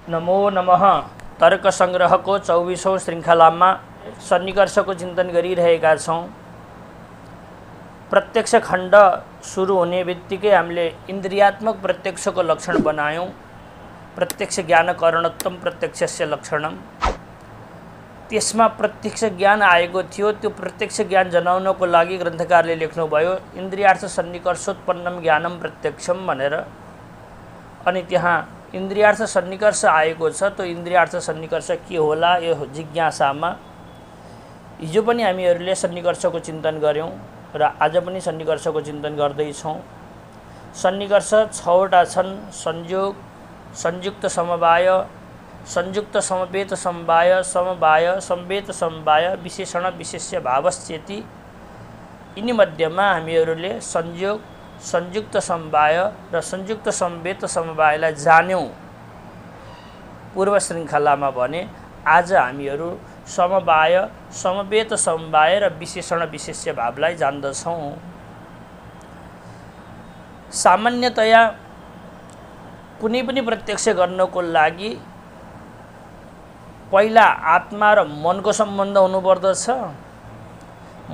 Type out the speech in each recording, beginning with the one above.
नमो नमः। तर्क संग्रहको 24औं श्रृङ्खलामा सन्निकर्षको चिन्तन गरिरहेका छौँ। प्रत्यक्ष खण्ड सुरु हुने बित्तिकै हामीले इन्द्रियात्मक प्रत्यक्षको लक्षण बनायौँ। प्रत्यक्ष ज्ञान करणत्वम प्रत्यक्षस्य लक्षणम। त्यसमा प्रत्यक्ष ज्ञान आएको थियो। त्यो प्रत्यक्ष ज्ञान जनाउनको लागि ग्रन्थकारले लेख्नुभयो इन्द्रियार्थ सन्निकर्षोत्पन्नम ज्ञानम प्रत्यक्षम भनेर। अनि त्यहाँ इन्द्रियार्थ सन्निकर्ष आएको छ। त्यो इन्द्रियार्थ सन्निकर्ष के होला यो जिज्ञासामा हिजो पनि हामीहरूले सन्निकर्षको चिन्तन गऱ्यौँ र आज पनि सन्निकर्षको चिन्तन गर्दैछौँ। सन्निकर्ष 6वटा छन्। संयोग, संयुक्त समवाय, संयुक्त समवेत समवाय, समवाय, संवेत समवाय, विशेषण विशेष्य भावश्चेति। यिनी मध्येमा हामीहरूले संयोग, संयुक्त समवाय र संयुक्त समवेत समवायलाई जान्यौँ पूर्व श्रृङ्खलामा भने। आज हामीहरू समवाय, समवेत समवाय र विशेषण विशेष्य भावलाई जान्दछौँ। सामान्यतया कुनै पनि प्रत्यक्ष गर्नको लागि पहिला आत्मा र मनको सम्बन्ध हुनुपर्दछ,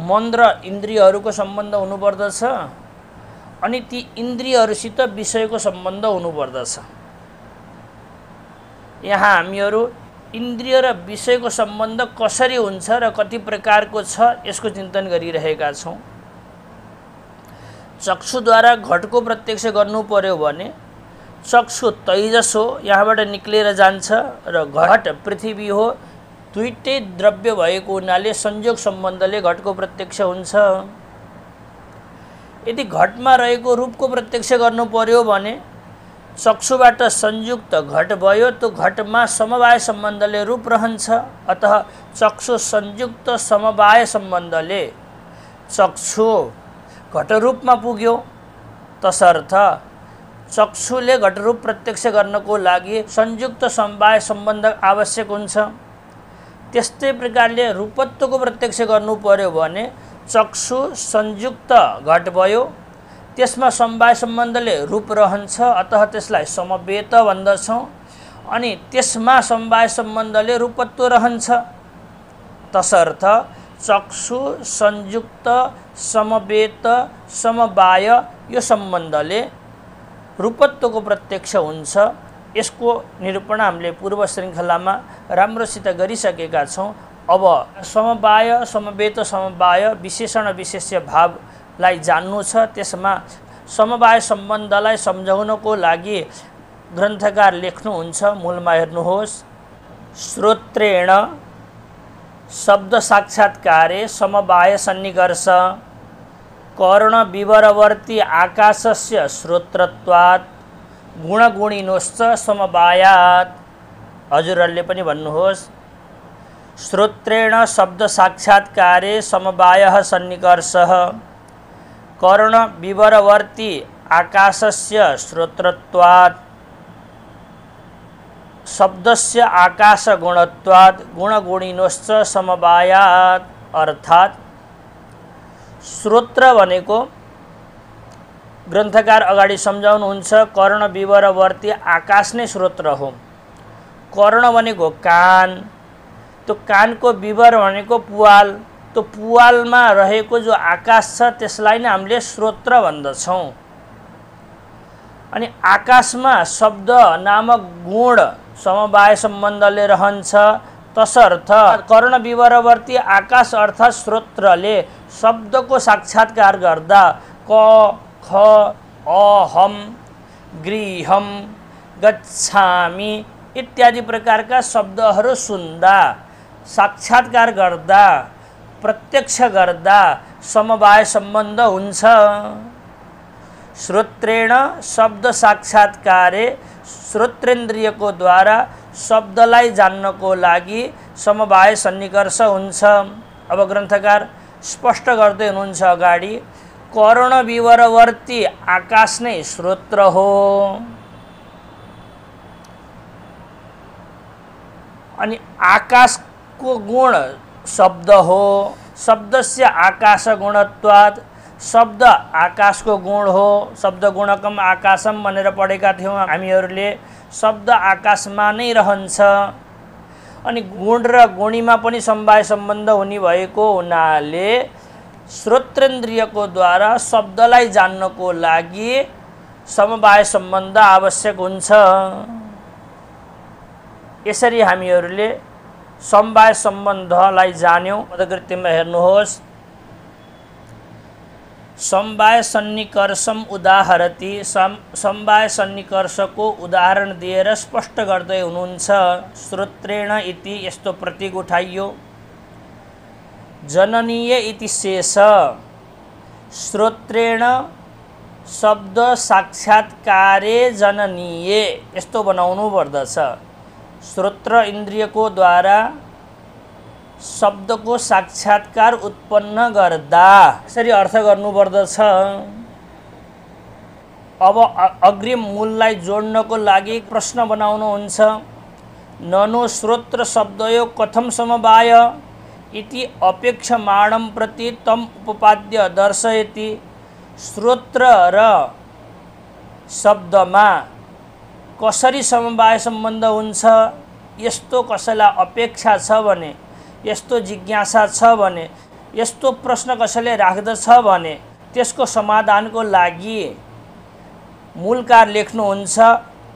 मन र इन्द्रियहरूको सम्बन्ध हुनुपर्दछ, अनि ती इन्द्रियहरूसित विषयको सम्बन्ध हुनुपर्दछ। यहाँ हामीहरू इन्द्रिय र विषयको सम्बन्ध कसरी हुन्छ र कति प्रकारको छ यसको चिन्तन गरिरहेका छौँ। चक्षुद्वारा घटको प्रत्यक्ष गर्नु पर्यो भने चक्षु तैजस हो, यहाँबाट निक्लेर जान्छ र घट पृथ्वी हो। दुईटै द्रव्य भएको हुनाले संयोग सम्बन्धले घटको प्रत्यक्ष हुन्छ। यदि घटमा रहेको रूपको प्रत्यक्ष गर्नु पर्यो भने चक्षुबाट संयुक्त घट भयो। त्यो घटमा समवाय सम्बन्धले रूप रहन्छ। अतः चक्षु संयुक्त समवाय सम्बन्धले चक्षु घटरूपमा पुग्यो। तसर्थ चक्षुले घटरूप प्रत्यक्ष गर्नको लागि संयुक्त समवाय सम्बन्ध आवश्यक हुन्छ। त्यस्तै प्रकारले रूपत्वको प्रत्यक्ष गर्नु पर्यो भने चक्षु संयुक्त घट भयो। त्यसमा समवाय सम्बन्धले रूप रहन्छ। अतः त्यसलाई समवेत भन्दछौँ। अनि त्यसमा समवाय सम्बन्धले रूपत्व रहन्छ। तसर्थ चक्षु संयुक्त समवेत समवाय यो सम्बन्धले रूपत्वको प्रत्यक्ष हुन्छ। यसको निरूपण हामीले पूर्व श्रृङ्खलामा राम्रोसित गरिसकेका छौँ। अब समवाय, समवेत समवाय, विशेषण विशेष्य भावलाई जान्नु छ। त्यसमा समवाय सम्बन्धलाई सम्झाउनको लागि ग्रन्थकार लेख्नुहुन्छ, मूलमा हेर्नुहोस्। श्रोत्रेण शब्द साक्षात्कारे समवाय सन्निकर्ष कर्ण विवरवर्ती आकाशस्य श्रोत्रत्वात् गुणगुणिनोश्च समवायात्। हजुरहरूले पनि भन्नुहोस्। श्रोत्रेण शब्द साक्षात्कारे समवायः सन्निकर्षः कर्ण विवरवर्ती आकाशस्य श्रोत्रत्वात् शब्दस्य आकाशगुणत्वात् गुणगुणिनोश्च समवायात्। अर्थात् श्रोत्र भनेको ग्रन्थकार अगाडि सम्झाउनुहुन्छ कर्ण विवरवर्ती आकाश नै श्रोत्र हो। कर्ण भनेको कान, त्यो कानको विवर भनेको पुवाल। त्यो पुवालमा रहेको जो आकाश छ त्यसलाई नै हामीले श्रोत्र भन्दछौँ। अनि आकाशमा शब्द नामक गुण समवाय सम्बन्धले रहन्छ। तसर्थ कर्ण विवरवर्ती आकाश अर्थात् श्रोत्रले शब्दको साक्षात्कार गर्दा क, ख, अहम, गृहम, गच्छामि इत्यादि प्रकारका शब्दहरू सुन्दा, साक्षात्कार गर्दा, प्रत्यक्ष गर्दा समवाय सम्बन्ध हुन्छ। श्रोत्रेण शब्द साक्षात्कारे श्रोत्रेन्द्रियको द्वारा शब्दलाई जान्नको लागि समवाय सन्निकर्ष हुन्छ। अब ग्रन्थकार स्पष्ट गर्दै हुनुहुन्छ अगाडि, कर्ण विवरवर्ती आकाश नै श्रोत्र हो। अनि आकाशको गुण शब्द हो। शब्दस्य आकाश गुणत्वात् शब्द आकाशको गुण हो। शब्द गुणकम आकाशम भनेर पढेका थियौँ हामीहरूले। शब्द आकाशमा नै रहन्छ। अनि गुण र गुणीमा पनि समवाय सम्बन्ध हुने भएको हुनाले श्रोत्रेन्द्रियको द्वारा शब्दलाई जान्नको लागि समवाय सम्बन्ध आवश्यक हुन्छ। यसरी हामीहरूले समवाय सम्बन्धलाई जान्यौं। पदकृत्यमा हेर्नुहोस्, समवाय सन्निकर्षम उदाहरति। समवाय सन्निकर्षको उदाहरण दिएर स्पष्ट गर्दै हुनुहुन्छ। श्रोत्रेण इति यस्तो प्रतीक उठाइयो। जननीय इति शेष। श्रोत्रेण शब्द साक्षात्कारे जननीय यस्तो बनाउनु पर्दछ। श्रोत्र इन्द्रियको द्वारा शब्दको साक्षात्कार उत्पन्न गर्दा यसरी अर्थ गर्नुपर्दछ। अब अग्रिम मूललाई जोड्नको लागि प्रश्न बनाउनुहुन्छ। ननु श्रोत्र शब्दयो कथम समवाय इति अपेक्षमाणं प्रति तम उपपाद्य दर्शयति। श्रोत्र र शब्दमा कसरी समवाय सम्बन्ध हुन्छ, यस्तो कसैलाई अपेक्षा छ भने, यस्तो जिज्ञासा छ भने, यस्तो प्रश्न कसैले राख्दछ भने त्यसको समाधानको लागि मूलकार लेख्नुहुन्छ,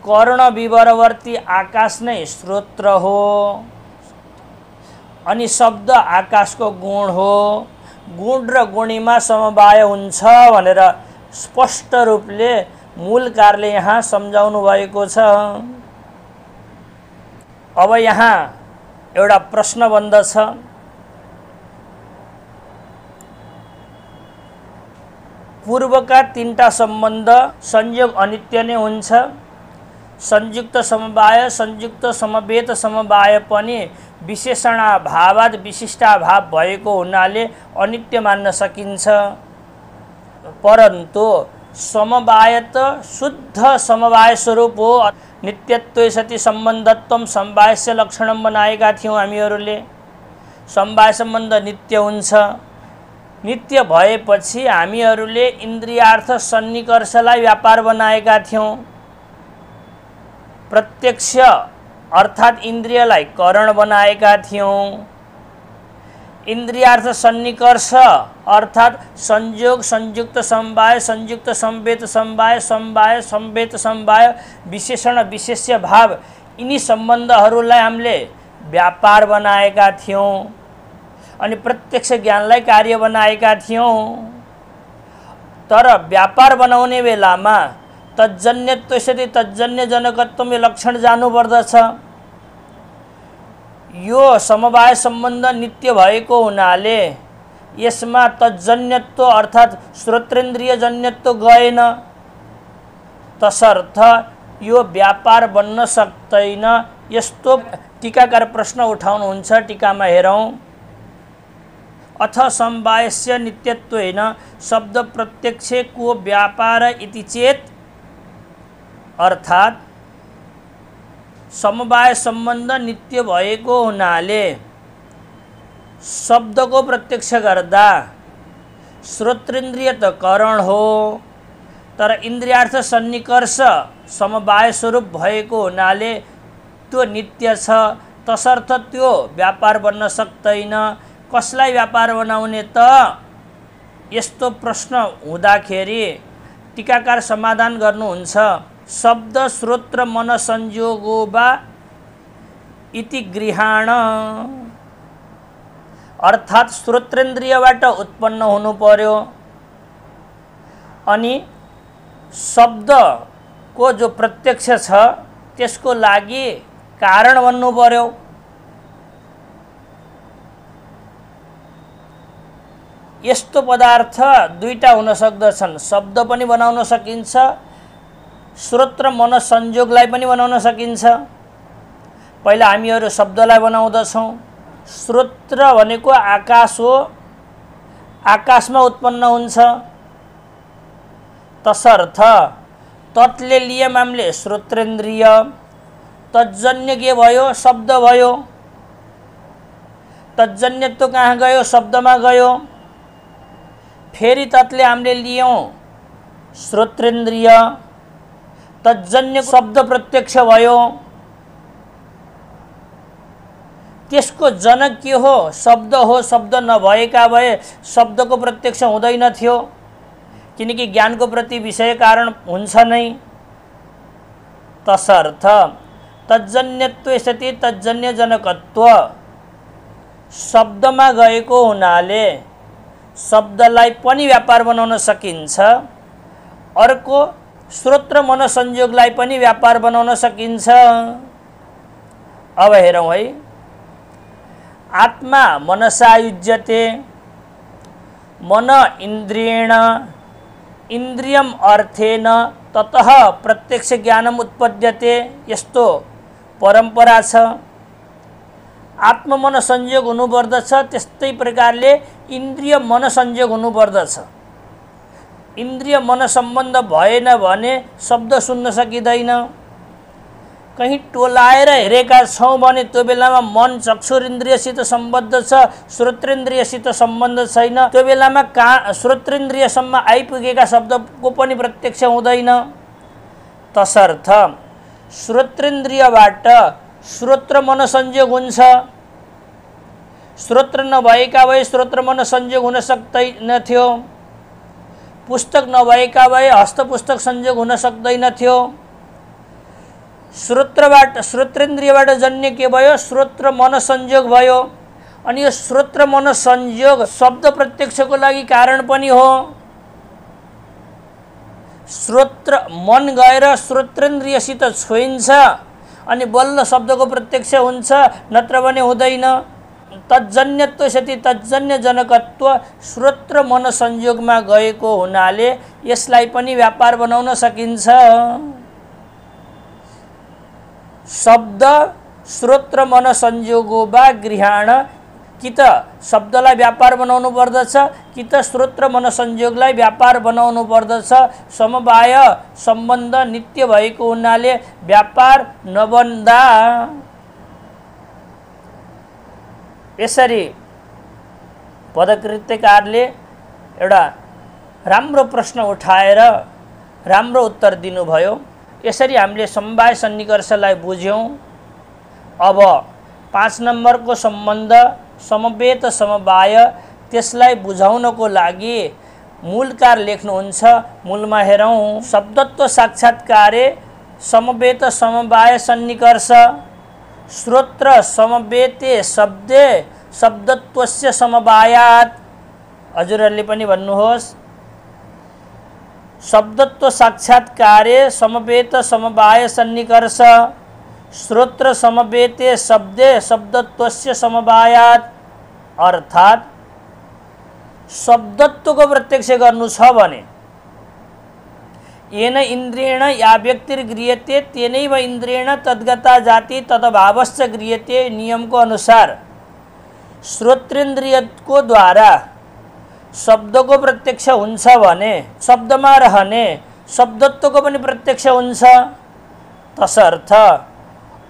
कर्ण विवरवर्ती आकाश नै श्रोत्र हो अनि शब्द आकाशको गुण हो। गुण र गुणीमा समवाय हुन्छ भनेर स्पष्ट रूपले मूलकारले यहाँ सम्झाउनु भएको छ। अब यहाँ एउटा प्रश्न बन्दछ। पूर्वका तीनटा सम्बन्ध संयोग अनित्य नै हुन्छ। संयुक्त समवाय, संयुक्त समवेत समवाय पनि विशेषणाभावात् विशिष्टाभाव भएको हुनाले अनित्य मान्न सकिन्छ। परन्तु समवाय त शुद्ध समवाय स्वरूप हो। नित्यत्वे सति सम्बन्धत्वम समवायस्य लक्षणम बनाएका थियौँ हामीहरूले। समवाय सम्बन्ध नित्य हुन्छ। नित्य भएपछि हामीहरूले इन्द्रियार्थ सन्निकर्षलाई व्यापार बनाएका थियौँ। प्रत्यक्ष अर्थात् इन्द्रियलाई कारण बनाएका थियौँ। इन्द्रियार्थ सन्निकर्ष अर्थात् संयोग, संयुक्त समवाय, संयुक्त समवेत समवाय, समवाय समवेत समवाय, विशेषण विशेष्य भाव, यिनी सम्बन्धहरूलाई हामीले व्यापार बनाएका थियौँ अनि प्रत्यक्ष ज्ञानलाई कार्य बनाएका थियौँ। तर व्यापार बनाउने बेलामा तज्जन्यत्वसति तज्जन्य जनकत्वम यो लक्षण जानुपर्दछ। यो समवाय सम्बन्ध नित्य भएको हुनाले यसमा तज्जन्यत्व अर्थात् श्रोत्रेन्द्रिय जन्यत्व गएन। तसर्थ यो व्यापार बन्न सक्दैन। यस्तो टीकाकार प्रश्न उठाउनुहुन्छ। टीकामा हेरौँ। अथ समवायस्य नित्यत्वेन शब्द प्रत्यक्षे को व्यापार इति चेत्, अर्थात् समवाय सम्बन्ध नित्य भएको हुनाले शब्दको प्रत्यक्ष गर्दा श्रोत्रेन्द्रिय त कारण हो, तर इन्द्रियार्थ सन्निकर्ष समवाय स्वरूप भएको हुनाले त्यो नित्य छ। तसर्थ त्यो व्यापार बन्न सक्दैन। कसलाई व्यापार बनाउने त? यस्तो प्रश्न हुँदाखेरि टीकाकार समाधान गर्नुहुन्छ। शब्द श्रोत्र मन संयोगो वा इति गृहाण, अर्थात् श्रोत्रेन्द्रियबाट उत्पन्न हुनु पर्यो अनि शब्दको जो प्रत्यक्ष छ त्यसको लागि कारण बन्नु पर्यो। यस्तो पदार्थ दुईटा हुन सक्दछन्। शब्द पनि बनाउन सकिन्छ, श्रोत्र मन संयोगलाई पनि बनाउन सकिन्छ। पहिला हामीहरू शब्दलाई बनाउँदछौँ। श्रोत्र भनेको आकाश हो, आकाशमा उत्पन्न हुन्छ। तसर्थ तत्ले लियम हामीले श्रोत्रेन्द्रिय, तज्जन्य के भयो? शब्द भयो। तज्जन्यत्व कहाँ गयो? शब्दमा गयो। फेरि तत्ले हामीले लियौँ श्रोत्रेन्द्रिय, तज्जन्य शब्द प्रत्यक्ष भयो। त्यसको जनक के हो? शब्द हो। शब्द नभएका भए शब्दको प्रत्यक्ष हुँदैन थियो, किनकि ज्ञानको प्रति विषय कारण हुन्छ नै। तसर्थ तज्जन्यत्व सति तज्जन्य जनकत्व शब्दमा गएको हुनाले शब्दलाई पनि व्यापार बनाउन सकिन्छ, अर्को स्रोत र मन संयोगलाई पनि व्यापार बनाउन सकिन्छ। अब हेरौँ है, आत्मा मनसा युज्यते, मन इन्द्रियेण, इन्द्रियम अर्थेन ततः प्रत्यक्ष ज्ञानम उत्पद्यते, यस्तो परम्परा छ। आत्म मन संयोग हुनुपर्दछ, त्यस्तै प्रकारले इन्द्रिय मन संयोग हुनुपर्दछ। इन्द्रिय मन सम्बन्ध भएन भने शब्द सुन्न सकिँदैन। कहीँ टोलाएर हेरेका छौँ भने त्यो बेलामा मन चक्षुरिन्द्रियसित सम्बद्ध छ, श्रोत्रेन्द्रियसित सम्बन्ध छैन। त्यो बेलामा श्रोत्रेन्द्रियसम्म आइपुगेका शब्दको पनि प्रत्यक्ष हुँदैन। तसर्थ श्रोत्रेन्द्रियबाट श्रोत र मन संयोग हुन्छ। श्रोत्र नभएका भए श्रोत र मन संयोग हुन सक्दैनथ्यो। पुस्तक नभएका भए हस्तपुस्तक संयोग हुन सक्दैनथ्यो। श्रोत्रेन्द्रियबाट जन्य के भयो? श्रोत र मन संयोग भयो। अनि यो श्रोत र मन संयोग शब्द प्रत्यक्षको लागि कारण पनि हो। मन गएर श्रोत्रेन्द्रियसित छोइन्छ अनि बल्ल शब्दको प्रत्यक्ष हुन्छ, नत्र भने हुँदैन। तज्जन्यत्व सति तज्जन्य जनकत्व श्रोत र मन संयोगमा गएको हुनाले यसलाई पनि व्यापार बनाउन सकिन्छ। शब्द श्रोत र मन संयोगो वा गृहाण, कि त शब्दलाई व्यापार बनाउनु पर्दछ, कि त श्रोत र मन संयोगलाई व्यापार बनाउनु पर्दछ। समवाय सम्बन्ध नित्य भएको हुनाले व्यापार नबन्दा। यसरी पदकृत्यकारले एउटा राम्रो प्रश्न उठाएर राम्रो उत्तर दिनुभयो। यसरी हामीले समवाय सन्निकर्षलाई बुझ्यौँ। अब 5 नम्बरको सम्बन्ध समवेत समवाय, त्यसलाई बुझाउनको लागि मूलकार लेख्नुहुन्छ। मूलमा हेरौँ, शब्दत्व साक्षात्कारे समवेत समवाय सन्निकर्ष, श्रोत्र समवेते शब्दे शब्दत्वस्य समवायात्। हजुरहरूले पनि भन्नुहोस्, शब्दत्व साक्षात्कारे समवेत समवाय सन्निकर्ष, श्रोत्र समवेते शब्दे शब्दत्वस्य समवायात्। अर्थात् शब्दत्वको प्रत्यक्ष गर्नु छ भने येन इन्द्रियेण या व्यक्तिर्गृह्यते तेनैव इन्द्रियेण तद्गता जाति तदभावश्च गृह्यते नियमको अनुसार श्रोत्रेन्द्रियको द्वारा शब्दको प्रत्यक्ष हुन्छ भने शब्दमा रहने शब्दत्वको पनि प्रत्यक्ष हुन्छ। तसर्थ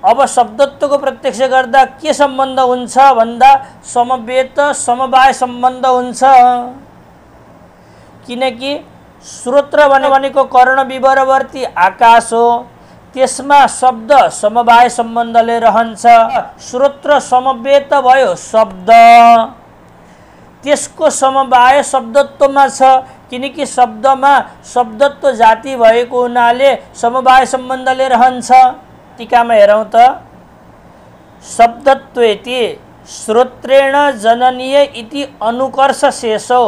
अब शब्दत्वको प्रत्यक्ष गर्दा के सम्बन्ध हुन्छ भन्दा समवेत समवाय सम्बन्ध हुन्छ। किनकि श्रोत्र भनेको कर्ण विवरवर्ती आकाश हो, त्यसमा शब्द समवाय सम्बन्धले रहन्छ। श्रोत्र समवेत भयो शब्द, त्यसको समवाय शब्दत्वमा छ, किनकि शब्दमा शब्दत्व जाति भएको हुनाले समवाय सम्बन्धले रहन्छ। टीकामा हेरौँ त, शब्दत्वेति श्रोत्रेण जननीय इति अनुकर्ष शेषो,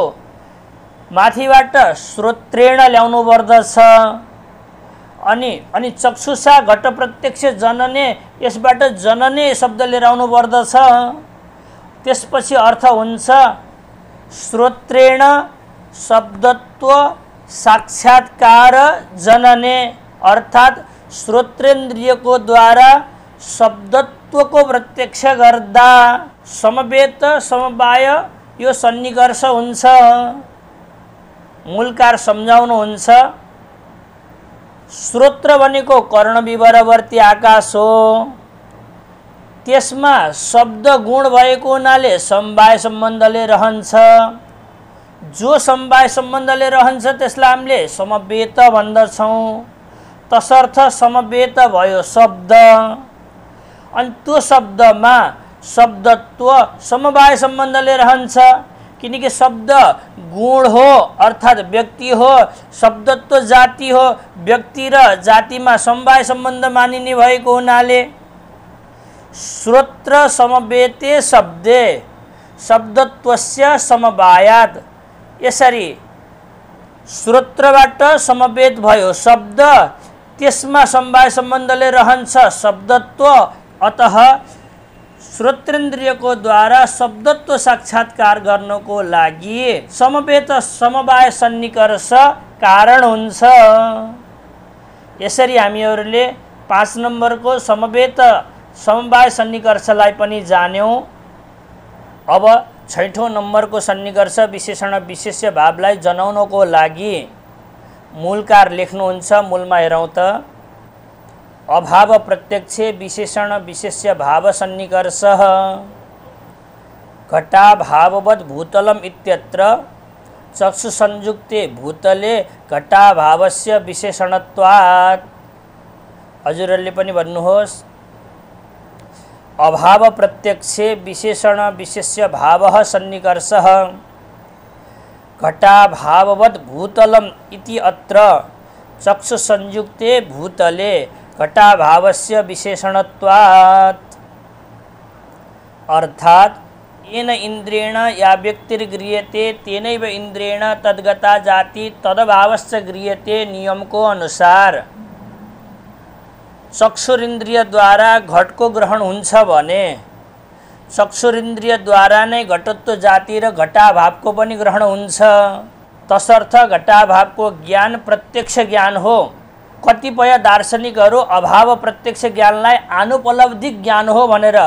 माथिबाट श्रोत्रेण ल्याउनु पर्दछ। अनि चक्षुषा घट प्रत्यक्ष जनने, यसबाट जनने शब्द लिएर आउनु पर्दछ। त्यसपछि अर्थ हुन्छ श्रोत्रेण शब्दत्व साक्षात्कार जनने, अर्थात् श्रोत्रेन्द्रियको द्वारा शब्दत्वको प्रत्यक्ष गर्दा समवेत समवाय यो सन्निकर्ष हुन्छ। मूलकार सम्झाउनुहुन्छ, श्रोत्र भनेको कर्ण विवरवर्ती आकाश हो, त्यसमा शब्द गुण भएको हुनाले समवाय सम्बन्धले रहन्छ। जो समवाय सम्बन्धले रहन्छ त्यसलाई हामीले समवेत भन्दछौँ। तसर्थ समवेत भयो शब्द। अनि त्यो शब्दमा शब्दत्व समवाय सम्बन्धले रहन्छ, किनकि शब्द गुण हो अर्थात् व्यक्ति हो, शब्दत्व जाति हो, व्यक्ति र जातिमा समवाय सम्बन्ध मानिने भएको हुनाले श्रोत्र समवेते शब्दे शब्दत्वस्य समवायात्, यसरी श्रोत्रबाट समवेत भयो शब्द, त्यसमा समवाय सम्बन्धले रहन्छ शब्दत्व। अतः श्रोत्रेन्द्रियको द्वारा शब्दत्व साक्षात्कार गर्नको लागि समवेत समवाय सन्निकर्ष कारण हुन्छ। यसरी हामीहरूले 5 नम्बरको समवेत समवाय सन्निकर्षलाई पनि जान्यौँ। अब 6औं नम्बरको सन्निकर्ष विशेषण विशेष्य भावलाई जनाउनको लागि मूलकार लेख्नुहुन्छ। मूलमा हेरौँ त, अभाव प्रत्यक्षे विशेषण विशेष्य भाव सन्निकर्षः घटाभाववद् भूतलम् इत्यत्र चक्षु संयुक्ते भूतले घटाभावस्य विशेषणत्वात्। हजुरहरूले पनि भन्नुहोस्, अभाव प्रत्यक्षे विशेषण विशेष्य भावः सन्निकर्षः घटाभाववद् भूतलम् इति अत्र चक्षु संयुक्ते भूतले घटाभावस्य विशेषणत्वात्। अर्थात येन इंद्रियेण या व्यक्तिर्गृह्यते तेनैव इंद्रियेण तद्गता जाति तदभावस्य गृह्यते नियम को अनुसार चक्षुरिन्द्रिय द्वारा घटको ग्रहण हुन्छ भने चक्षुरिन्द्रिय द्वारा नै घटत्व जाति र घटाभावको पनि ग्रहण हुन्छ। तसर्थ घटाभावको ज्ञान प्रत्यक्ष ज्ञान हो। कतिपय दार्शनिकहरू अभाव प्रत्यक्ष ज्ञानलाई आनुपलब्धिक ज्ञान हो भनेर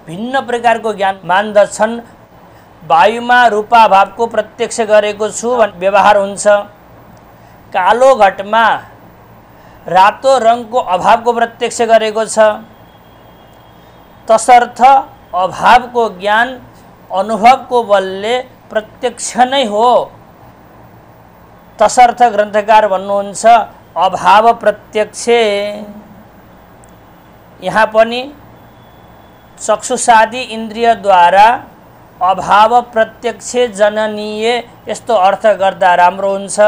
भिन्न प्रकारको ज्ञान मान्दछन्। वायुमा रूपाभावको प्रत्यक्ष गरेको छु भन्ने व्यवहार हुन्छ। कालो घटमा रातो रङको अभावको प्रत्यक्ष गरेको छ। तसर्थ अभावको ज्ञान अनुभवको बलले प्रत्यक्ष नै हो। तसर्थ ग्रन्थकार भन्नुहुन्छ अभाव प्रत्यक्षे। यहाँ पनि चक्षुषादि इन्द्रियद्वारा अभाव प्रत्यक्षे जननीय यस्तो अर्थ गर्दा राम्रो हुन्छ।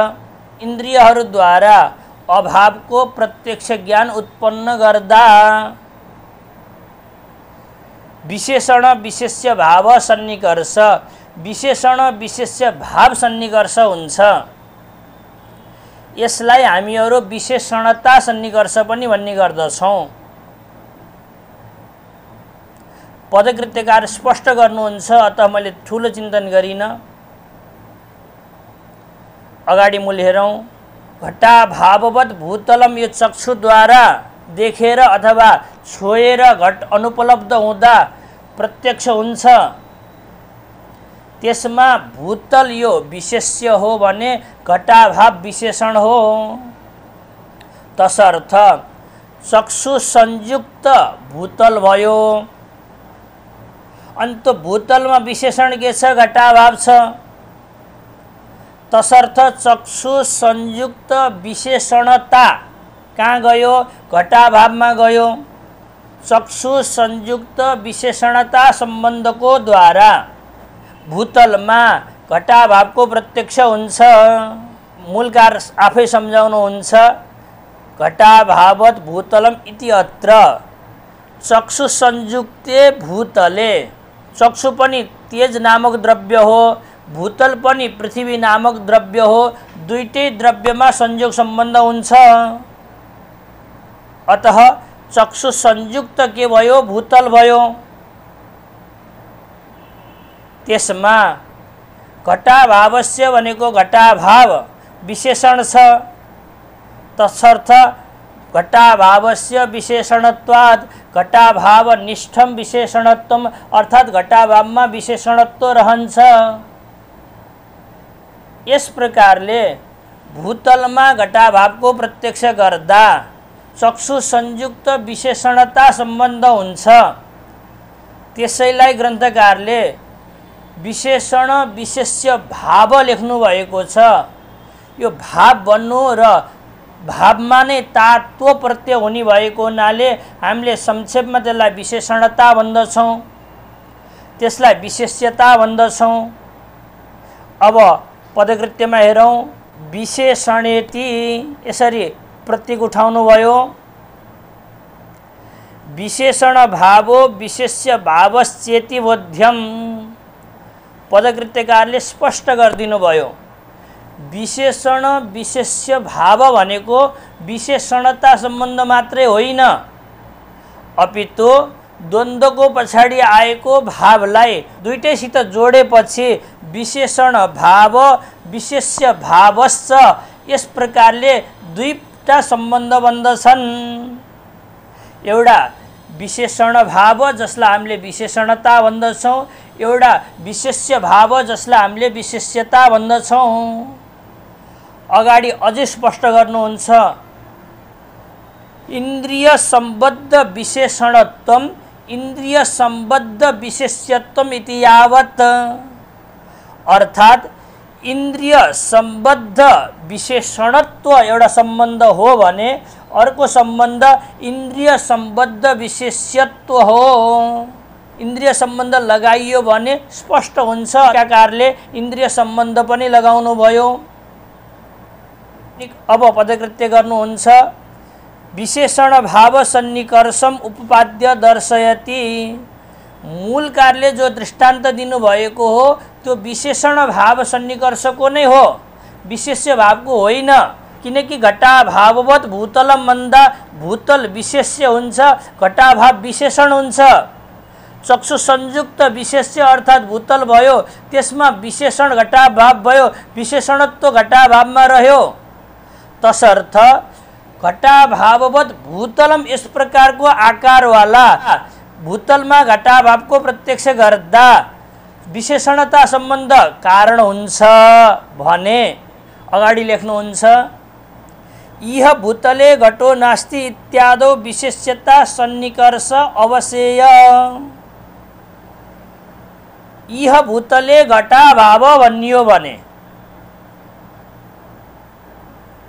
इन्द्रियहरूद्वारा अभावको प्रत्यक्ष ज्ञान उत्पन्न गर्दा विशेषण विशेष्य भाव सन्निकर्ष विशेषण विशेष्य भाव सन्निकर्ष हुन्छ। यसलाई हामीहरू विशेषणता सन्निकर्ष पनि भन्ने गर्दछौँ। पदकृत्यकार स्पष्ट गर्नुहुन्छ, अतः मैले ठुलो चिन्तन गरिन। अगाडि मूल हेरौँ। घटाभाववद् भूतलम, यो चक्षुद्वारा देखेर अथवा छोएर घट अनुपलब्ध हुँदा प्रत्यक्ष हुन्छ। त्यसमा भूतल यो विशेष्य हो भने घटाभाव विशेषण हो। तसर्थ चक्षु संयुक्त भूतल भयो। अन्त भूतलमा विशेषण के छ? घटाभाव छ। तसर्थ चक्षु संयुक्त विशेषणता कहाँ गयो? घटाभावमा गयो। चक्षु संयुक्त विशेषणता सम्बन्धको द्वारा भूतलमा घटाभावको प्रत्यक्ष हुन्छ। मूलकार आफै सम्झाउनुहुन्छ। घटाभाववद् भूतलम इति अत्र चक्षु संयुक्ते भूतले। चक्षु पनि तेज नामक द्रव्य हो, भूतल पनि पृथ्वी नामक द्रव्य हो। दुईटै द्रव्यमा संयोग सम्बन्ध हुन्छ। अतः चक्षु संयुक्त के भयो? भूतल भयो। त्यसमा घटाभावस्य भनेको घटाभाव विशेषण छ। तसर्थ घटाभावस्य विशेषणत्वात् घटाभाव निष्ठम विशेषणत्वम, अर्थात् घटाभावमा विशेषणत्व रहन्छ। यस प्रकारले भूतलमा घटाभावको प्रत्यक्ष गर्दा चक्षु संयुक्त विशेषणता सम्बन्ध हुन्छ। त्यसैलाई ग्रन्थकारले विशेषण विशेष्य भाव लेख्नु भएको छ। यो भाव भन्नु र भावमा नै तात्व प्रत्यय हुने भएको हुनाले हामीले संक्षेपमा त्यसलाई विशेषणता भन्दछौँ, त्यसलाई विशेष्यता भन्दछौँ। अब पदकृत्यमा हेरौँ, विशेषणेति यसरी प्रतीक उठाउनु भयो। विशेषण भावो विशेष्य भावश्चेति बोध्यम, पदकृत्यकारले स्पष्ट गरिदिनु भयो। विशेषण विशेष्य भाव भनेको विशेषणता सम्बन्ध मात्रै होइन, अपितु द्वन्द्वको पछाडि आएको भावलाई दुईटैसित जोडेपछि विशेषण भाव विशेष्य भावश्च, यस प्रकारले दुईटा सम्बन्ध बन्दछन्। एउटा विशेषण भाव जसलाई हामीले विशेषणता भन्दछौँ, एउटा विशेष्य भाव जसलाई हामीले विशेष्यता भन्दछौँ। अगाडि अझै स्पष्ट गर्नुहुन्छ, इन्द्रिय सम्बद्ध विशेषणत्वम इन्द्रिय सम्बद्ध विशेष्यत्वम इति यावत्, अर्थात् इन्द्रिय सम्बद्ध विशेषणत्व एउटा सम्बन्ध हो भने अर्को सम्बन्ध इन्द्रिय सम्बद्ध विशेष्यत्व हो। इन्द्रिय सम्बन्ध लगाइयो भने स्पष्ट हुन्छ, कारले इन्द्रिय सम्बन्ध पनि लगाउनु भयो। अब पदकृत्य गर्नुहुन्छ, विशेषण भाव सन्निकर्षम उपपाद्य दर्शयति, मूल कार्य जो दृष्टान्त दिनुभएको हो त्यो विशेषण भाव सन्निकर्षको नै हो, विशेष्य भावको होइन। किनकि घटाभाववत् भूतलम भन्दा भूतल विशेष्य हुन्छ, घटाभाव विशेषण हुन्छ। चक्षु संयुक्त विशेष्य अर्थात् भूतल भयो, त्यसमा विशेषण घटाभाव भयो, विशेषणत्व घटाभावमा रह्यो। तसर्थ घटाभाववत् भूतलम यस प्रकारको आकारवाला भूतलमा घटाभावको प्रत्यक्ष गर्दा विशेषणता सम्बन्ध कारण हुन्छ भने अगाडि लेख्नुहुन्छ, इह भूतले घटो नास्ति इत्यादो विशेष्यता सन्निकर्ष अवशेय। इह भूतले घटाभाव भनियो भने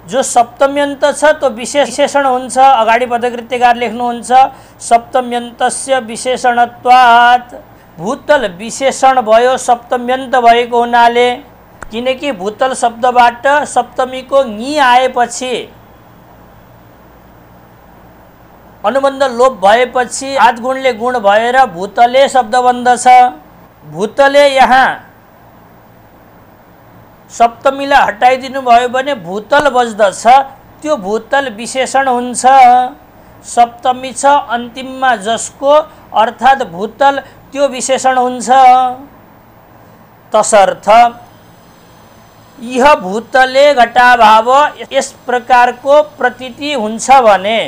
जो सप्तम्यन्त छ त्यो विशेषण हुन्छ। अगाडि पदकृत्यकार लेख्नुहुन्छ, सप्तम्यन्तस्य विशेषणत्वात्, भूतल विशेषण भयो सप्तम्यन्त भएको हुनाले। किनकि भूतल शब्दबाट सप्तमीको ङी आएपछि अनुबन्ध लोप भएपछि आद गुणले गुण भएर भूतले शब्द बन्दछ। भूतले यहाँ सप्तमीलाई हटाइदिनु भयो भने भूतल बज्दछ, त्यो भूतल विशेषण हुन्छ। सप्तमी छ अन्तिममा जसको अर्थात् भूतल, त्यो विशेषण हुन्छ। तसर्थ यह भूतले घटाभाव यस प्रकारको प्रतीति हुन्छ भने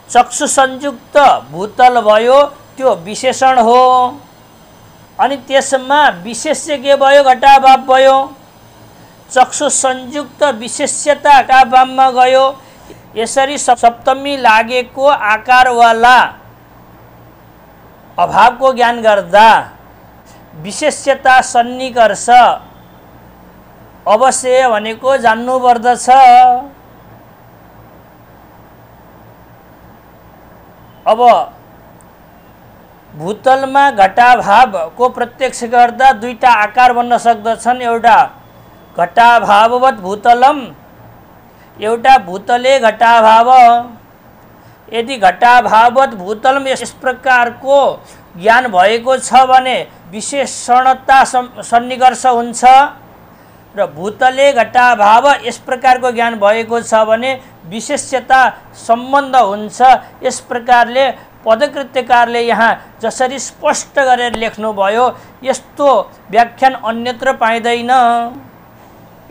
चक्षु संयुक्त भूतल भयो, त्यो विशेषण हो। अनि त्यसमा विशेष्य के भयो? घटाभाव भयो। चक्षु संयुक्त विशेष्यताका भावमा गयो। यसरी सप्तमी लागेको आकारवाला अभावको ज्ञान गर्दा विशेष्यता सन्निकर्ष अवश्य भनेको जान्नु पर्दछ। अब भूतलमा घटाभावको प्रत्यक्ष गर्दा दुईटा आकार बन्न सक्दछन्, एउटा घटाभाववत् भूतलम, एउटा भूतले घटाभाव। यदि घटाभाववत् भूतलम यस प्रकारको ज्ञान भएको छ भने विशेषणता सन्निकर्ष हुन्छ, र भूतले घटाभाव यस प्रकारको ज्ञान भएको छ भने विशेष्यता सम्बन्ध हुन्छ। यस प्रकारले पदकृत्यकारले यहाँ जसरी स्पष्ट गरेर लेख्नुभयो यस्तो व्याख्यान अन्यत्र पाइँदैन।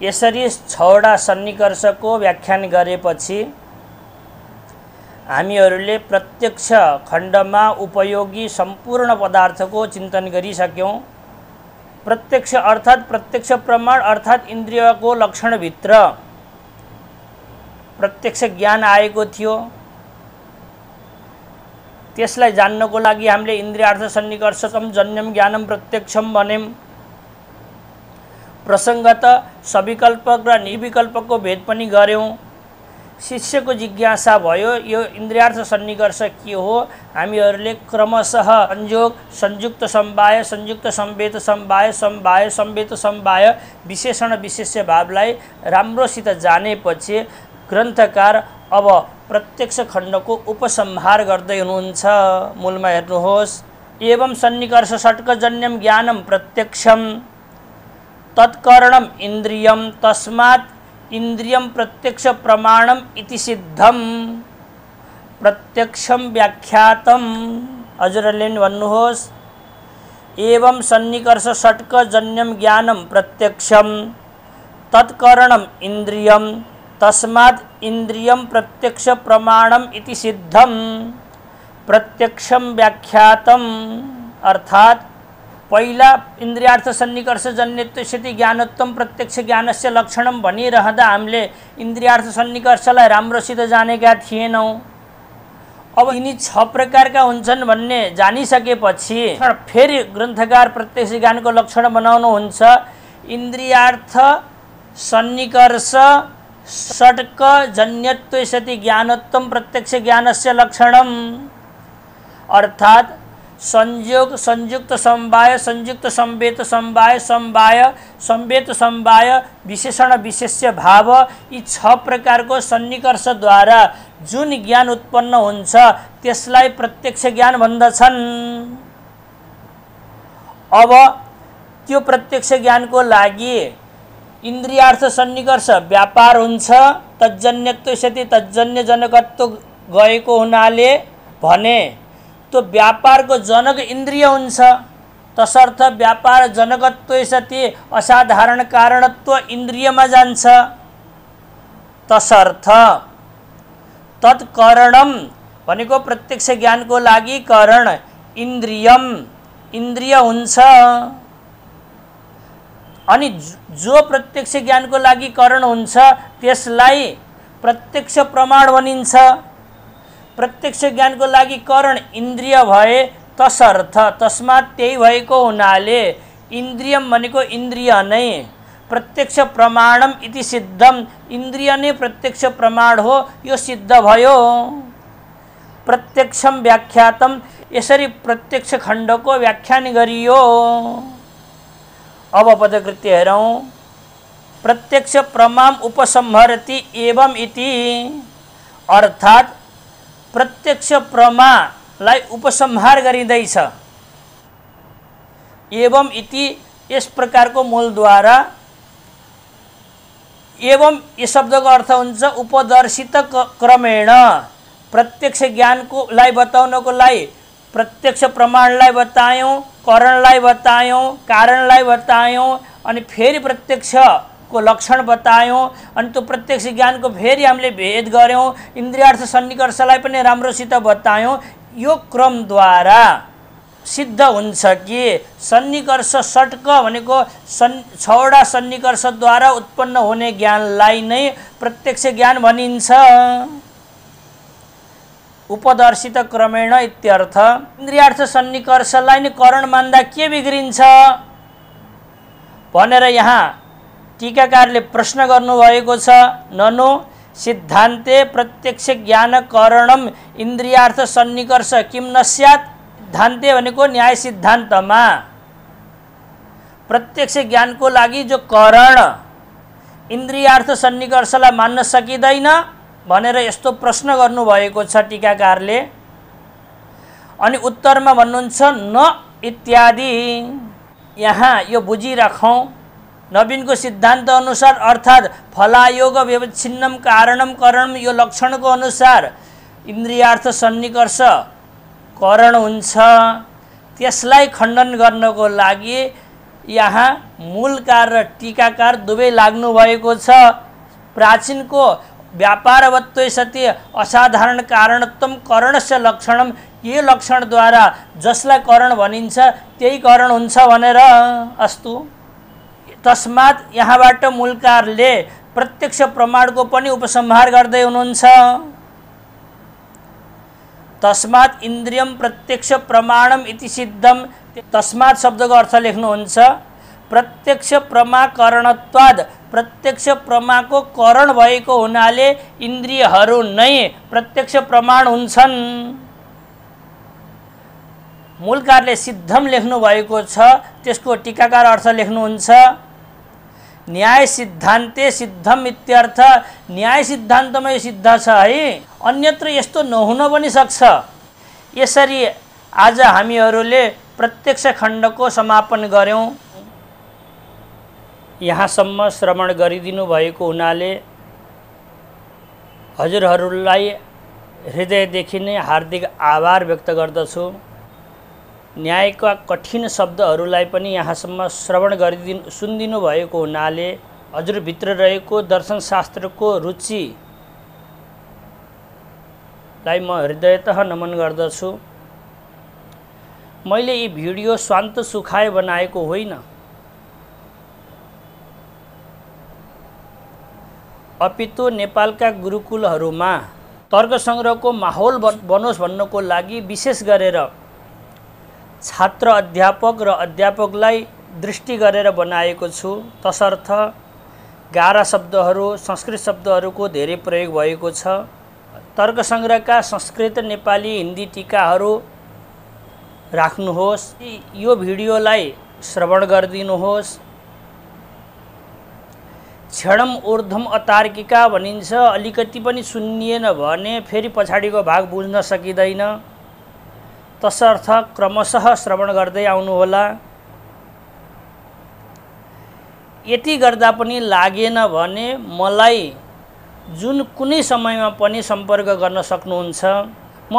यसरी 6वटा सन्निकर्षको व्याख्यान गरेपछि हामीहरूले प्रत्यक्ष खण्डमा उपयोगी सम्पूर्ण पदार्थको चिन्तन गरिसक्यौँ। प्रत्यक्ष अर्थात् प्रत्यक्ष प्रमाण अर्थात् इन्द्रियको लक्षणभित्र प्रत्यक्ष ज्ञान आएको थियो। त्यसलाई जान्नको लागि हामीले इन्द्रियार्थ सन्निकर्षकम जन्यम ज्ञानम प्रत्यक्षम भन्यौँ। प्रसङ्गत सविकल्पक र निर्विकल्पकको भेद पनि गऱ्यौँ। शिष्यको जिज्ञासा भयो यो इन्द्रियार्थ सन्निकर्ष के हो। हामीहरूले क्रमशः संयोग, संयुक्त समवाय, संयुक्त संवेद समवाय, समवाय संवेद समवाय विशेषण विशेष्य भावलाई राम्रोसित जानेपछि ग्रन्थकार अब प्रत्यक्ष खण्डको उपसंहार गर्दै हुनुहुन्छ। मूलमा हेर्नुहोस्, एवं सन्निकर्ष षट्कजन्यम ज्ञानम प्रत्यक्षम तत्करणम इन्द्रियम तस्मात् इन्द्रियम प्रत्यक्ष प्रमाणम इति सिद्धम प्रत्यक्षम व्याख्यातम। हजुरले भन्नुहोस्, एवं सन्निकर्ष षट्कजन्यम ज्ञानम प्रत्यक्षम तत्करणम इन्द्रियम तस्मात् इन्द्रियम प्रत्यक्ष प्रमाणम इति सिद्धम प्रत्यक्षम व्याख्यातम। अर्थात पहिला इन्द्रियार्थ सन्निकर्ष जन्यत्वस्यति ज्ञानत्वम प्रत्यक्ष ज्ञानस्य लक्षणम भनिरहँदा हामीले इन्द्रियार्थ सन्निकर्षलाई राम्रोसित जानेका थिएनौँ। अब यिनी 6 प्रकारका हुन्छन् भन्ने जानिसकेपछि फेरि ग्रन्थकार प्रत्यक्ष ज्ञानको लक्षण बनाउनुहुन्छ। इन्द्रियार्थ सन्निकर्ष षट्कजन्यत्वस्यति ज्ञानत्वम प्रत्यक्ष ज्ञानस्य लक्षणम। अर्थात संयोग, संयुक्त समवाय, संयुक्त संवेद समवाय, समवाय संवेद समवाय विशेषण विशेष्य भाव, यी 6 प्रकारको सन्निकर्षद्वारा जुन ज्ञान उत्पन्न हुन्छ त्यसलाई प्रत्यक्ष ज्ञान भन्दछन्। अब त्यो प्रत्यक्ष ज्ञानको लागि इन्द्रियार्थ सन्निकर्ष व्यापार हुन्छ, तज्जन्यत्वस्यति तज्जन्य जनकत्व गएको हुनाले भने तो व्यापारको जनक इन्द्रिय हुन्छ। तसर्थ व्यापार जनकत्वस्यति असाधारण कारणत्व इन्द्रियमा जान्छ। तसर्थ तत्करणम भनेको प्रत्यक्ष ज्ञानको लागि कारण इन्द्रियम इन्द्रिय हुन्छ। अनि जो प्रत्यक्ष ज्ञानको लागि कारण हुन्छ त्यसलाई प्रत्यक्ष प्रमाण भनिन्छ। प्रत्यक्ष ज्ञानको लागि कारण इन्द्रिय भए तसर्थ तस्मात् त्यही भएको हुनाले इन्द्रियम भनेको इन्द्रिय नै प्रत्यक्ष प्रमाणम इति सिद्धम, इन्द्रिय नै प्रत्यक्ष प्रमाण हो, यो सिद्ध भयो। प्रत्यक्षम व्याख्यातम, यसरी प्रत्यक्ष खण्डको व्याख्यान गरियो। अब पदकृत्य हेरौँ। प्रत्यक्ष प्रमाम उपसंहरति एवं इति, अर्थात प्रत्यक्ष प्रमालाई उपसंहार गरिँदैछ। एवं इति यस प्रकारको मूलद्वारा, एवं यस शब्दको अर्थ हुन्छ उपदर्शित क्रमेण, प्रत्यक्ष ज्ञानको लाई बताउनको लागि प्रत्यक्ष प्रमाणलाई बतायौँ, करणलाई बतायौँ, कारणलाई बतायौँ, अनि फेरि प्रत्यक्षको लक्षण बतायौँ, अनि त्यो प्रत्यक्ष ज्ञानको फेरि हामीले भेद गऱ्यौँ, इन्द्रियार्थ सन्निकर्षलाई पनि राम्रोसित बतायौँ। यो क्रमद्वारा सिद्ध हुन्छ कि सन्निकर्ष षट्क भनेको 6वटा सन्निकर्षद्वारा उत्पन्न हुने ज्ञानलाई नै प्रत्यक्ष ज्ञान भनिन्छ। उपदर्शित क्रमेण इत्यर्थ। इन्द्रियार्थ सन्निकर्षलाई नै कारण मान्दा के बिग्रिन्छ भनेर यहाँ टीकाकारले प्रश्न गर्नुभएको छ। ननु सिद्धान्ते प्रत्यक्ष ज्ञान कारणम इन्द्रियार्थ सन्निकर्ष किम न स्यात्। सिद्धान्ते भनेको न्याय सिद्धान्तमा प्रत्यक्ष ज्ञानको लागि जो कारण इन्द्रियार्थ सन्निकर्षलाई मान्न सकिँदैन भनेर यस्तो प्रश्न गर्नुभएको छ टीकाकारले। अनि उत्तरमा भन्नुहुन्छ न इत्यादि। यहाँ यो बुझिराखौँ, नवीनको सिद्धान्त अनुसार अर्थात फलायोग व्यवच्छिन्नम कारणम करणम यो लक्षणको अनुसार इन्द्रियार्थ सन्निकर्ष कारण हुन्छ। त्यसलाई खण्डन गर्नको लागि यहाँ मूलकार र टीकाकार दुवै लाग्नु भएको छ। प्राचीनको व्यापारवत्व सति असाधारण कारणत्वम करणस्य लक्षणम, यो लक्षणद्वारा जसलाई कारण भनिन्छ त्यही कारण हुन्छ भनेर। अस्तु, तस्मात् यहाँबाट मूलकारले प्रत्यक्ष प्रमाणको पनि उपसंहार गर्दै हुनुहुन्छ। तस्मात् इन्द्रियम प्रत्यक्ष प्रमाणम इति सिद्धम। तस्मात् शब्दको अर्थ लेख्नुहुन्छ प्रत्यक्ष प्रमाकरणत्वाद प्रत्यक्ष प्रमाको करण भएको हुनाले इन्द्रियहरू नै प्रत्यक्ष प्रमाण हुन्छन्। मूलकारले सिद्धम लेख्नु भएको छ, त्यसको टीकाकार अर्थ लेख्नुहुन्छ न्याय सिद्धान्ते सिद्धम इत्यर्थ। न्याय सिद्धान्तमै सिद्ध छ है, अन्यत्र यस्तो नहुन पनि सक्छ। यसरी आज हामीहरूले प्रत्यक्ष खण्डको समापन गर्यौं। यहाँसम्म श्रवण गरिदिनु भएको हुनाले हजुरहरूलाई हृदयदेखि नै हार्दिक आभार व्यक्त गर्दछु। न्यायका कठिन शब्दहरूलाई पनि यहाँसम्म श्रवण सुनिदिनु भएको हुनाले हजुरभित्र रहेको दर्शनशास्त्रको रुचिलाई म हृदयतः नमन गर्दछु। मैले यी भिडियो स्वान्त सुखाए बनाएको होइन, अपितु नेपालका गुरुकुलहरूमा तर्क संग्रहको माहौल बनोस् भन्नको लागि विशेष गरेर छात्र अध्यापक र अध्यापकलाई दृष्टि गरेर बनाएको छु। तसर्थ गाह्रा शब्दहरू, संस्कृत शब्दहरूको धेरै प्रयोग भएको छ। तर्क संग्रहका संस्कृत, नेपाली, हिन्दी टीकाहरू राख्नुहोस्। यो भिडियोलाई श्रवण गरिदिनुहोस्। क्षणम ऊर्ध्वम अतार्किका भनिन्छ, अलिकति पनि सुनिएन भने फेरि पछाडिको भाग बुझ्न सकिँदैन। तसर्थ क्रमशः श्रवण गर्दै आउनुहोला। यति गर्दा पनि लागेन भने मलाई जुन कुनै समयमा पनि सम्पर्क गर्न सक्नुहुन्छ। म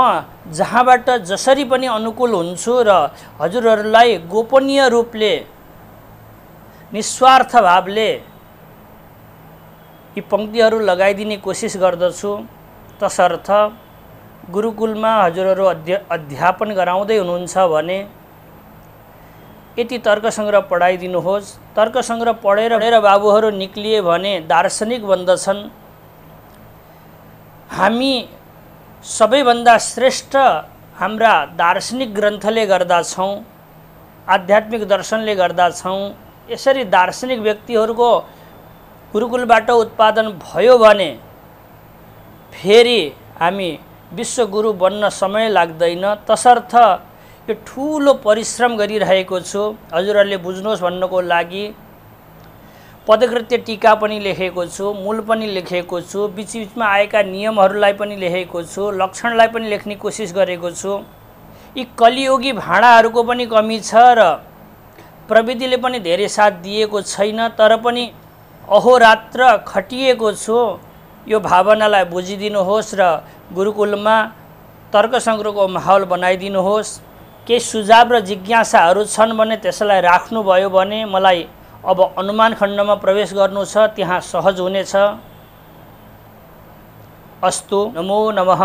जहाँबाट जसरी पनि अनुकूल हुन्छु र हजुरहरूलाई गोपनीय रूपले निस्वार्थ भावले यी पंक्तिहरू लगाइदिने कोसिस गर्दछु। तसर्थ गुरुकुलमा हजुरहरू अध्यापन गराउँदै हुनुहुन्छ भने यति तर्क संग्रह पढाइदिनुहोस्। तर्क संग्रह पढेर बाबुहरू निक्लिए भने दार्शनिक बन्दछन्। हामी सबैभन्दा श्रेष्ठ हाम्रा दार्शनिक ग्रन्थले गर्दा छौं, आध्यात्मिक दर्शनले गर्दा छौं। यसरी दार्शनिक व्यक्तिहरूको गुरुकुलबाट उत्पादन भयो भने फेरि हामी विश्वगुरु बन्न समय लाग्दैन। तसर्थ यो ठूलो परिश्रम गरिरहेको छु हजुरहरूले बुझ्नुहोस् भन्नको लागि। पदकृत्य टीका पनि लेखेको छु, मूल पनि लेखेको छु, बीचबीचमा आएका नियमहरूलाई पनि लेखेको छु, लक्षणलाई पनि लेख्ने कोसिस गरेको छु। यी कलियुगी भाँडाहरूको पनि कमी छ र प्रविधिले पनि धेरै साथ दिएको छैन, तर पनि अहोरात्र खटिएको छु। यो भावनालाई बुझिदिनुहोस् र गुरुकुलमा तर्क संग्रहको माहौल बनाइदिनुहोस्। केही सुझाव र जिज्ञासाहरू छन् भने त्यसलाई राख्नुभयो भने मलाई अब अनुमान खण्डमा प्रवेश गर्नु छ, त्यहाँ सहज हुनेछ। अस्तु, नमो नमः।